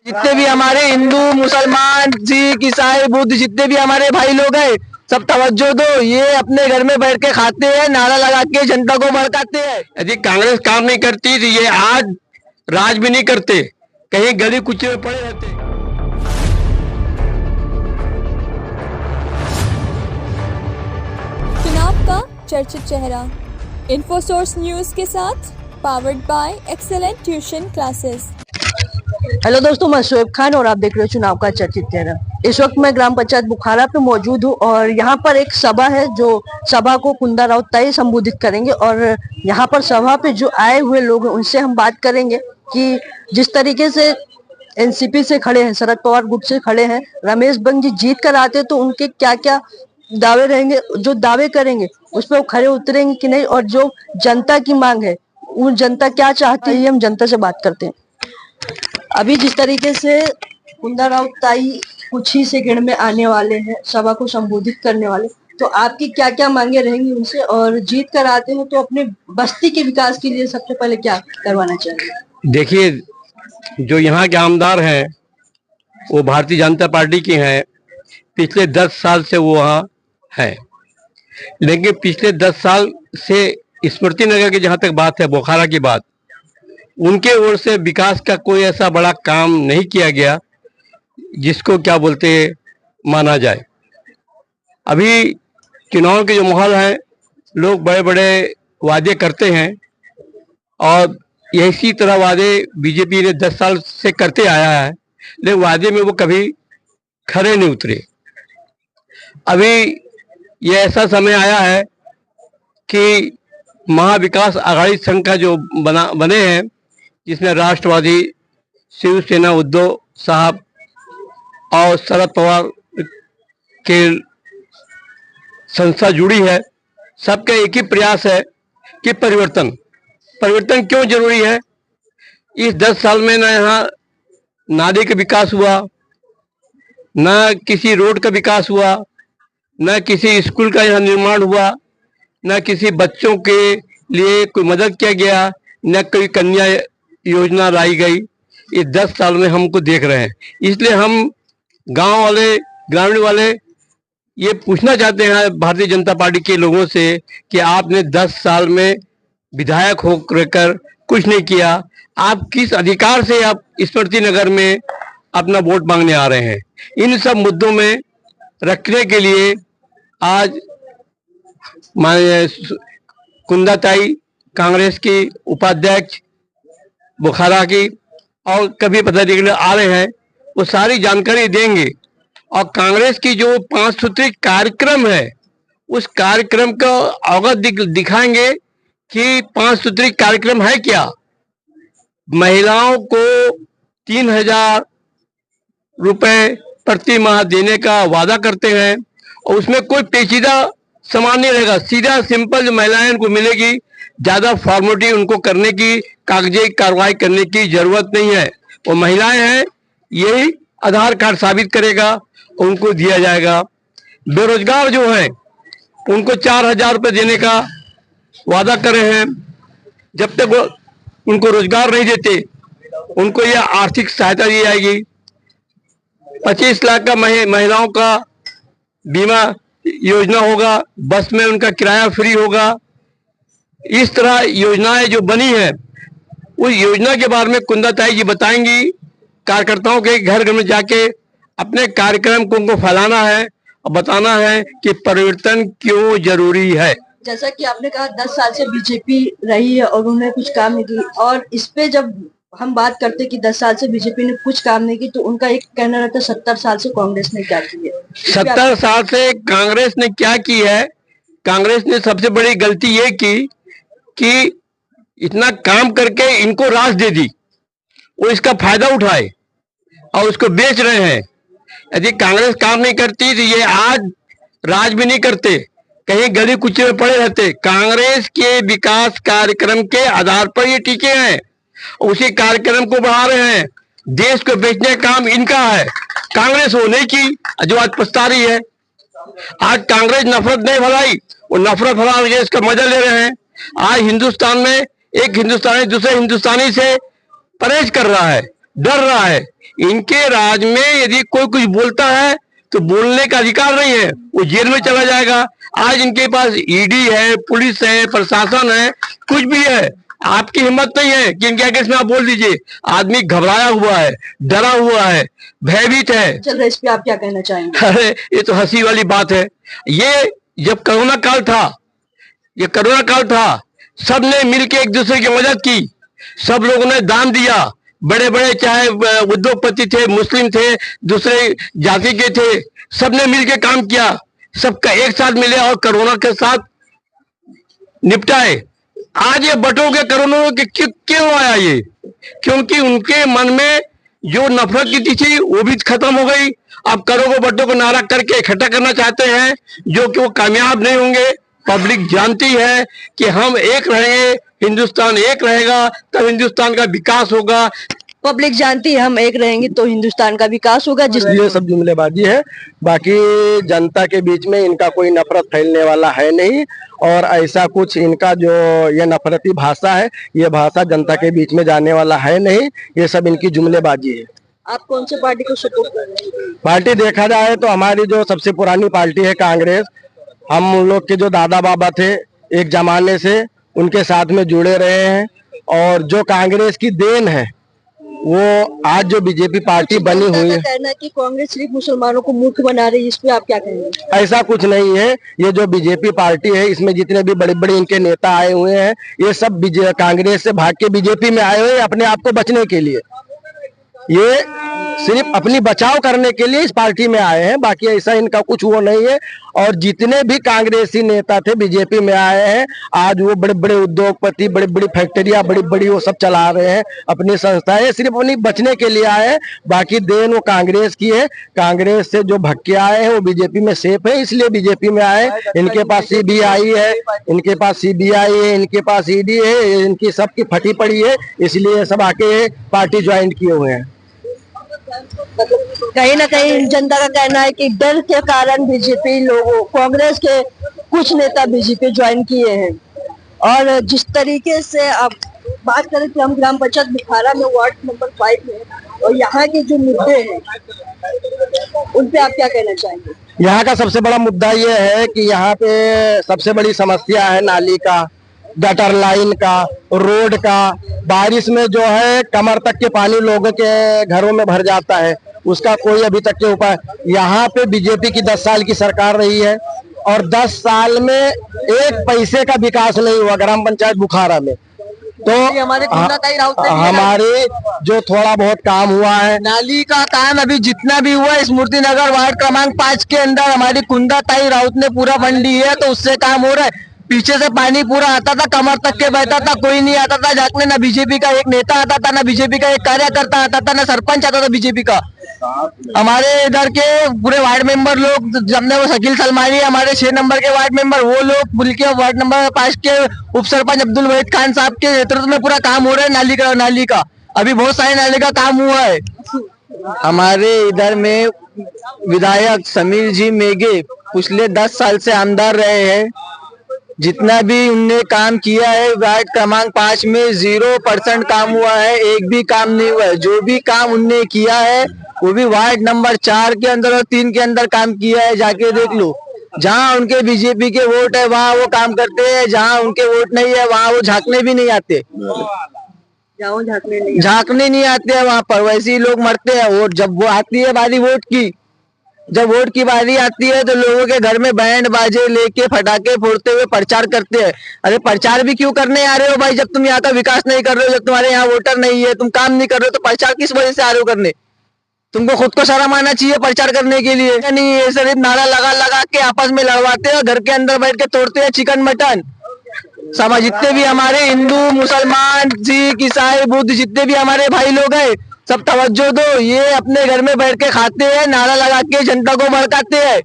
जितने भी हमारे हिंदू मुसलमान सिख ईसाई बुद्ध जितने भी हमारे भाई लोग हैं, सब तवज्जो दो। ये अपने घर में बैठ के खाते हैं, नारा लगा के जनता को भड़काते हैं। यदि कांग्रेस काम नहीं करती तो ये आज राज भी नहीं करते, कहीं गली कुचले में पड़े रहते। चुनाव का चर्चित चेहरा इन्फोसोर्स न्यूज के साथ, powered by excellent tuition classes. Hello दोस्तों, मैं शोएब खान और आप देख रहे हो चुनाव का चर्चित चेहरा। इस वक्त मैं ग्राम पंचायत बुखारा पे मौजूद हूँ और यहाँ पर एक सभा है जो सभा को कुंदा राउत ताई संबोधित करेंगे। और यहाँ पर सभा पे जो आए हुए लोग हैं उनसे हम बात करेंगे कि जिस तरीके से एनसीपी से खड़े हैं, शरद पवार गुट से खड़े हैं, रमेश बंग जी जीत कर आते तो उनके क्या क्या दावे रहेंगे, जो दावे करेंगे उस पर वो खड़े उतरेंगे कि नहीं, और जो जनता की मांग है वो जनता क्या चाहती है, हम जनता से बात करते हैं। अभी जिस तरीके से कुंदा राउत ताई कुछ ही सेकंड में आने वाले हैं, सभा को संबोधित करने वाले, तो आपकी क्या क्या मांगे रहेंगी उनसे, और जीत कर आते हो तो अपने बस्ती के विकास के लिए सबसे पहले क्या करवाना चाहिए? देखिए, जो यहाँ के आमदार हैं वो भारतीय जनता पार्टी की हैं। पिछले 10 साल से वो वहाँ हैं, लेकिन पिछले 10 साल से स्मृति नगर की जहाँ तक बात है, बुखारा की बात, उनके ओर से विकास का कोई ऐसा बड़ा काम नहीं किया गया जिसको क्या बोलते माना जाए। अभी चुनाव के जो माहौल है, लोग बड़े बड़े वादे करते हैं और इसी तरह वादे बीजेपी ने 10 साल से करते आया है, लेकिन वादे में वो कभी खरे नहीं उतरे। अभी ये ऐसा समय आया है कि महाविकास आघाड़ी संघ का जो बने हैं, जिसमें राष्ट्रवादी, शिवसेना, उद्धव साहब और शरद पवार के संस्था जुड़ी है, सबका एक ही प्रयास है कि परिवर्तन क्यों जरूरी है। इस 10 साल में ना यहाँ नाले का विकास हुआ, न किसी रोड का विकास हुआ, न किसी स्कूल का यहाँ निर्माण हुआ, न किसी बच्चों के लिए कोई मदद किया गया, न कोई कन्या योजना लाई गई। इस 10 साल में हमको देख रहे हैं, इसलिए हम गांव वाले, ग्रामीण वाले ये पूछना चाहते हैं भारतीय जनता पार्टी के लोगों से कि आपने 10 साल में विधायक होकर कुछ नहीं किया। आप किस अधिकार से आप स्मृति नगर में अपना वोट मांगने आ रहे हैं? इन सब मुद्दों में रखने के लिए आज कुंदा ताई, कांग्रेस की उपाध्यक्ष बुखारा की, और कभी पदाधिकारी आ रहे हैं, वो सारी जानकारी देंगे। और कांग्रेस की जो 5 सूत्री कार्यक्रम है, उस कार्यक्रम को अवगत दिखाएंगे कि 5 सूत्री कार्यक्रम है क्या। महिलाओं को 3000 रुपए प्रति माह देने का वादा करते हैं और उसमें कोई पेचीदा सामान नहीं रहेगा, सीधा सिंपल जो महिलाएं उनको मिलेगी। ज्यादा फॉर्मेलिटी उनको करने की, कागजी कार्रवाई करने की जरूरत नहीं है। वो महिलाएं हैं, यही आधार कार्ड साबित करेगा, उनको दिया जाएगा। बेरोजगार जो हैं उनको 4000 रुपये देने का वादा कर रहे हैं। जब तक वो उनको रोजगार नहीं देते, उनको यह आर्थिक सहायता दी जाएगी। 25 लाख का महिलाओं का बीमा योजना होगा, बस में उनका किराया फ्री होगा। इस तरह योजनाएं जो बनी है, उस योजना के बारे में कुंदा ताई जी बताएंगी। कार्यकर्ताओं के घर घर में जाके अपने कार्यक्रम को उनको फैलाना है और बताना है कि परिवर्तन क्यों जरूरी है। जैसा कि आपने कहा 10 साल से बीजेपी रही है और उन्होंने कुछ काम नहीं किया, और इस पे जब हम बात करते हैं कि 10 साल से बीजेपी ने कुछ काम नहीं की, तो उनका एक कहना रहता है 70 साल से कांग्रेस ने क्या की है। 70 साल से कांग्रेस ने क्या की है? कांग्रेस ने सबसे बड़ी गलती ये की कि इतना काम करके इनको राज दे दी, वो इसका फायदा उठाए और उसको बेच रहे हैं। यदि कांग्रेस काम नहीं करती तो ये आज राज भी नहीं करते, कहीं गली कुचले में पड़े रहते। कांग्रेस के विकास कार्यक्रम के आधार पर ये टिके हैं, उसी कार्यक्रम को बढ़ा रहे हैं। देश को बेचने का काम इनका है, कांग्रेस वो नहीं की जो आज पछता रही है। आज कांग्रेस नफरत नहीं फैलाई, वो नफरत फैला रही है, इसका मजा ले रहे हैं। आज हिंदुस्तान में एक हिंदुस्तानी दूसरे हिंदुस्तानी से परहेज कर रहा है, डर रहा है। इनके राज में यदि कोई कुछ बोलता है तो बोलने का अधिकार नहीं है, वो जेल में चला जाएगा। आज इनके पास ईडी है, पुलिस है, प्रशासन है, कुछ भी है। आपकी हिम्मत नहीं है कि इनके आगे इसमें आप बोल दीजिए। आदमी घबराया हुआ है, डरा हुआ है, भयभीत है। चल रहा, इस पे आप क्या कहना चाहेंगे? अरे ये तो हंसी वाली बात है। ये जब कोरोना काल था, सबने मिलकर एक दूसरे की मदद की, सब लोगों ने दान दिया। बड़े बड़े चाहे उद्योगपति थे, मुस्लिम थे, दूसरे जाति के थे, सबने मिलकर काम किया, सबका एक साथ मिले और कोरोना के साथ निपटाए। आज ये बटों के कोरोना के क्यों आया ये? क्योंकि उनके मन में जो नफरत की थी वो भी खत्म हो गई। अब करो को बट्टों को नारा करके इकट्ठा करना चाहते हैं, जो कि वो कामयाब नहीं होंगे। पब्लिक जानती है कि हम एक रहेंगे, हिंदुस्तान एक रहेगा, तब हिंदुस्तान का विकास होगा। पब्लिक जानती है हम एक रहेंगे तो हिंदुस्तान का विकास होगा। ये सब जुमलेबाजी है, बाकी जनता के बीच में इनका कोई नफरत फैलने वाला है नहीं। और ऐसा कुछ इनका जो ये नफरती भाषा है, ये भाषा जनता के बीच में जाने वाला है नहीं। ये सब इनकी जुमलेबाजी है। आप कौन से पार्टी को सपोर्ट कर रहे हैं? पार्टी देखा जाए तो हमारी जो सबसे पुरानी पार्टी है कांग्रेस। हम लोग के जो दादा बाबा थे एक जमाने से उनके साथ में जुड़े रहे हैं, और जो कांग्रेस की देन है वो आज जो बीजेपी पार्टी बनी हुई है। कहना है कि कांग्रेस सिर्फ मुसलमानों को मूर्ख बना रही है, इस पे आप क्या कहेंगे? ऐसा कुछ नहीं है। ये जो बीजेपी पार्टी है, इसमें जितने भी बड़े बड़े इनके नेता आए हुए हैं, ये सब कांग्रेस से भाग के बीजेपी में आए हुए हैं अपने आप को बचने के लिए। ये सिर्फ अपनी बचाव करने के लिए इस पार्टी में आए हैं, बाकी ऐसा इनका कुछ वो नहीं है। और जितने भी कांग्रेसी नेता थे बीजेपी में आए हैं, आज वो बड़े बड़े उद्योगपति, बड़ी बड़ी फैक्ट्रियां, बड़ी बड़ी वो सब चला रहे हैं, अपनी संस्थाएं सिर्फ अपनी बचने के लिए आए हैं। बाकी देन वो कांग्रेस की है। कांग्रेस से जो भग के आए हैं वो बीजेपी में सेफ है, इसलिए बीजेपी में आए। इनके पास सीबीआई है, इनके पास सीबीआई है, इनके पास ईडी है, इनकी सबकी फटी पड़ी है, इसलिए सब आके पार्टी ज्वाइन किए हुए हैं। कहीं ना कहीं जनता का कहना है कि डर के कारण बीजेपी लोगों, कांग्रेस के कुछ नेता बीजेपी ज्वाइन किए हैं। और जिस तरीके से आप बात करें कि हम ग्राम पंचायत बुखारा में वार्ड नंबर 5 में, और यहाँ के जो मुद्दे हैं उन पे आप क्या कहना चाहेंगे? यहाँ का सबसे बड़ा मुद्दा ये है कि यहाँ पे सबसे बड़ी समस्या है नाली का, गटर लाइन का, रोड का। बारिश में जो है कमर तक के पानी लोगों के घरों में भर जाता है, उसका कोई अभी तक के उपाय। यहाँ पे बीजेपी की 10 साल की सरकार रही है और 10 साल में एक पैसे का विकास नहीं हुआ ग्राम पंचायत बुखारा में। तो हमारे जो थोड़ा बहुत काम हुआ है, नाली का काम अभी जितना भी हुआ है स्मृति नगर वार्ड क्रमांक 5 के अंदर हमारी कुंदा ताई राउत ने पूरा फंड ली है, तो उससे काम हो रहा है। पीछे से पानी पूरा आता था, कमर तक के बहता था, कोई नहीं आता था झांकने। ना बीजेपी का एक नेता आता था, ना बीजेपी का एक कार्यकर्ता आता था, ना सरपंच आता था बीजेपी का। हमारे इधर के पूरे वार्ड मेंबर लोग, जमने वो शकील सलमानी हमारे 6 नंबर के वार्ड मेंबर, वो लोग बुलके वार्ड नंबर 5 के उप सरपंच अब्दुल वहीद खान साहब के नेतृत्व में पूरा काम हो रहा है। नाली का अभी बहुत सारे नाली का काम हुआ है। हमारे इधर में विधायक समीर जी मेघे पिछले 10 साल से आमदार रहे हैं। जितना भी उनने काम किया है वार्ड क्रमांक 5 में 0% काम हुआ है, एक भी काम नहीं हुआ है। जो भी काम उनने किया है वो भी वार्ड नंबर 4 के अंदर और 3 के अंदर काम किया है, जाके देख लो। जहाँ उनके बीजेपी के वोट है वहाँ वो काम करते हैं, जहाँ उनके वोट नहीं है वहाँ वो झांकने भी नहीं आते, झांकने नहीं आते हैं वहाँ पर। वैसे ही लोग मरते हैं। वोट जब वो आती है बारी वोट की, जब वोट की बारी आती है तो लोगों के घर में बैंड बाजे लेके फटाके फोड़ते हुए प्रचार करते हैं। अरे प्रचार भी क्यों करने आ रहे हो भाई? जब तुम यहाँ का विकास नहीं कर रहे हो, जब तुम्हारे यहाँ वोटर नहीं है, तुम काम नहीं कर रहे हो, तो प्रचार किस वजह से आ रहे हो करने? तुमको खुद को शर्म आना चाहिए प्रचार करने के लिए। नहीं, ये सिर्फ नारा लगा लगा के आपस में लड़वाते हैं, घर के अंदर बैठ के तोड़ते हैं चिकन मटन। समाज जितने भी हमारे हिंदू, मुसलमान, सिख, ईसाई, बुद्ध जितने भी हमारे भाई लोग हैं, सब तवज्जो दो। ये अपने घर में बैठ के खाते हैं, नारा लगा के जनता को भड़काते हैं।